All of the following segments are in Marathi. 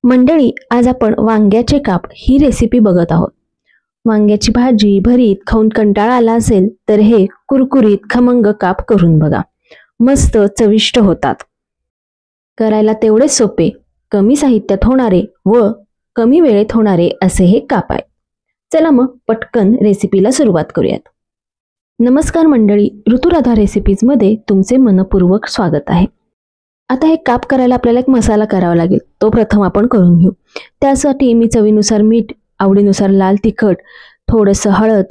मंडळी, आज आपण वांग्याचे काप ही रेसिपी बघत आहोत। वांग्याची भाजी भरीत खाऊन कंटाळा आला असेल तर हे कुरकुरीत खमंग काप करून बघा, मस्त चविष्ट होतात। करायला तेवढे सोपे, कमी साहित्यात होणारे व कमी वेळेत होणारे असे हे काप आहे। चला मग पटकन रेसिपीला सुरुवात करूयात। नमस्कार मंडळी, ऋतुराधा रेसिपीज मध्ये तुमचे मनपूर्वक स्वागत आहे। आता हे काप करायला आपल्याला एक मसाला करावा लागेल, तो प्रथम आपण करून घेऊ। त्यासाठी मी चवीनुसार मीठ, आवडीनुसार लाल तिखट, थोडंसं हळद,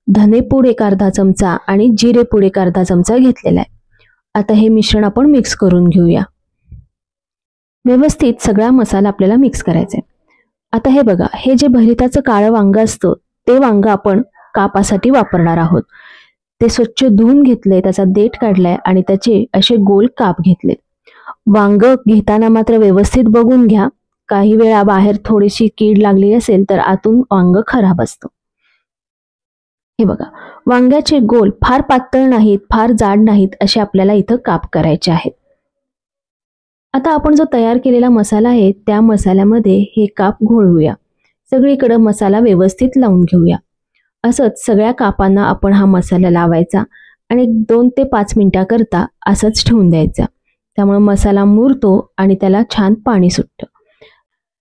धनेपूड एक अर्धा चमचा आणि जिरेपूड एक अर्धा चमचा घेतलेला आहे। आता हे मिश्रण आपण मिक्स करून घेऊया। व्यवस्थित सगळा मसाला आपल्याला मिक्स करायचा आहे। आता हे बघा, हे जे भरिताचं काळं वांग असतं ते वांग आपण कापासाठी वापरणार आहोत। ते स्वच्छ धुवून घेतले, त्याचा देठ काढलाय आणि त्याचे असे गोल काप घेतले। वांग घेताना मात्र व्यवस्थित बघून घ्या, काही वेळा बाहेर थोडीशी कीड लागली असेल तर आतून वांग खराब असतं। हे बघा, वांग्याचे गोल फार पातळ नाहीत, फार जाड नाहीत असे आपल्याला इथं काप करायचे आहेत। आता आपण जो तयार केलेला मसाला आहे त्या मसाल्यामध्ये हे काप घोळवूया। सगळीकडे मसाला व्यवस्थित लावून घेऊया। असंच सगळ्या कापांना आपण हा मसाला लावायचा आणि 2 ते 5 मिनिटाकरता असंच ठेवून द्यायचा। त्यामुळे मसाला मुरतो आणि त्याला छान पाणी सुटतं।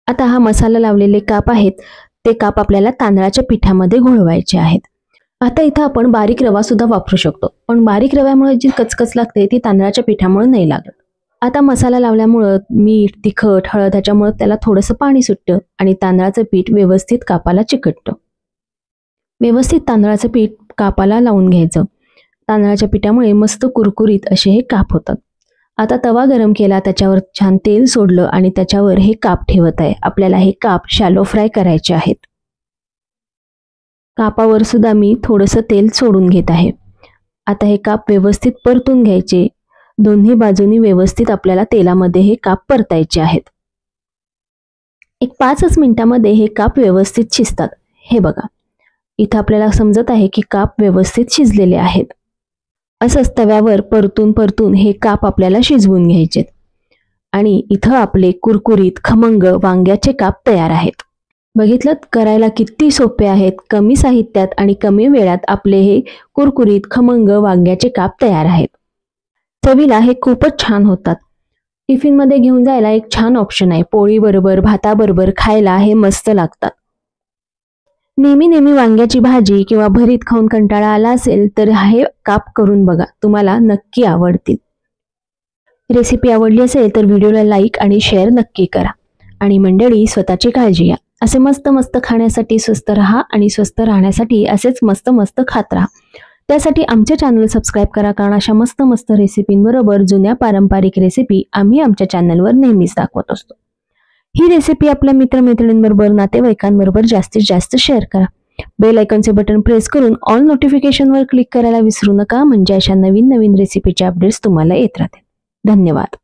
आता हा मसाला लावलेले काप आहेत ते काप आपल्याला तांदळाच्या पिठामध्ये घोळवायचे आहेत। आता इथं आपण बारीक रवा सुद्धा वापरू शकतो, पण बारीक रव्यामुळे जी कचकच लागते ती तांदळाच्या पिठामुळे नाही लागत। आता मसाला लावल्यामुळे मीठ, तिखट, हळद ह्याच्यामुळे त्याला थोडंसं पाणी सुटतं आणि तांदळाचं पीठ व्यवस्थित कापाला चिकटतं। व्यवस्थित तांदळाचं पीठ कापाला लावून घ्यायचं। तांदळाच्या पिठामुळे मस्त कुरकुरीत असे हे काप होतात। आता तवा गरम केला, त्याच्यावर छान तेल सोडलं आणि त्याच्यावर हे काप ठेवत आहे। आपल्याला हे काप शॅलो फ्राय करायचे आहेत। कापावर सुद्धा मी थोडंसं तेल सोडून घेत आहे। आता हे काप व्यवस्थित परतून घ्यायचे। दोन्ही बाजूनी व्यवस्थित आपल्याला तेलामध्ये हे काप परतायचे आहेत। एक 5 मिनिटांमध्ये हे काप व्यवस्थित शिजतात। हे बघा, इथं आपल्याला समजत आहे की काप व्यवस्थित शिजलेले आहेत। असंच तव्यावर परतून हे काप आपल्याला शिजवून घ्यायचे आणि इथं आपले कुरकुरीत खमंग वांग्याचे काप तयार आहेत। बघितलं, करायला किती सोपे आहेत। कमी साहित्यात आणि कमी वेळात आपले हे कुरकुरीत खमंग वांग्याचे काप तयार आहेत। चवीला हे खूपच छान होतात। टिफिन मध्ये घेऊन जायला एक छान ऑप्शन आहे। पोळी बरोबर, भाताबरोबर खायला हे मस्त लागतात। नेहमी वांग्याची भाजी किंवा भरीत खाऊन कंटाळा आला असेल तर हे काप करून बघा, तुम्हाला नक्की आवडतील। रेसिपी आवडली असेल तर व्हिडिओला लाईक आणि शेअर नक्की करा। आणि मंडळी, स्वतःची काळजी घ्या। असे मस्त खाण्यासाठी स्वस्त राहा आणि स्वस्त राहण्यासाठी असेच मस्त खात राहा। त्यासाठी आमचे चॅनल सबस्क्राईब करा, कारण अशा मस्त रेसिपींबरोबर जुन्या पारंपरिक रेसिपी आम्ही आमच्या चॅनलवर नेहमीच दाखवत असतो। ही रेसिपी आपल्या मित्रमैत्रिणींबरोबर, नातेवाईकांबरोबर जास्तीत जास्त शेअर करा। बेल आयकॉनचे बटन प्रेस करून ऑल नोटिफिकेशनवर क्लिक करायला विसरू नका, म्हणजे अशा नवीन रेसिपीचे अपडेट्स तुम्हाला येत राहतील। धन्यवाद।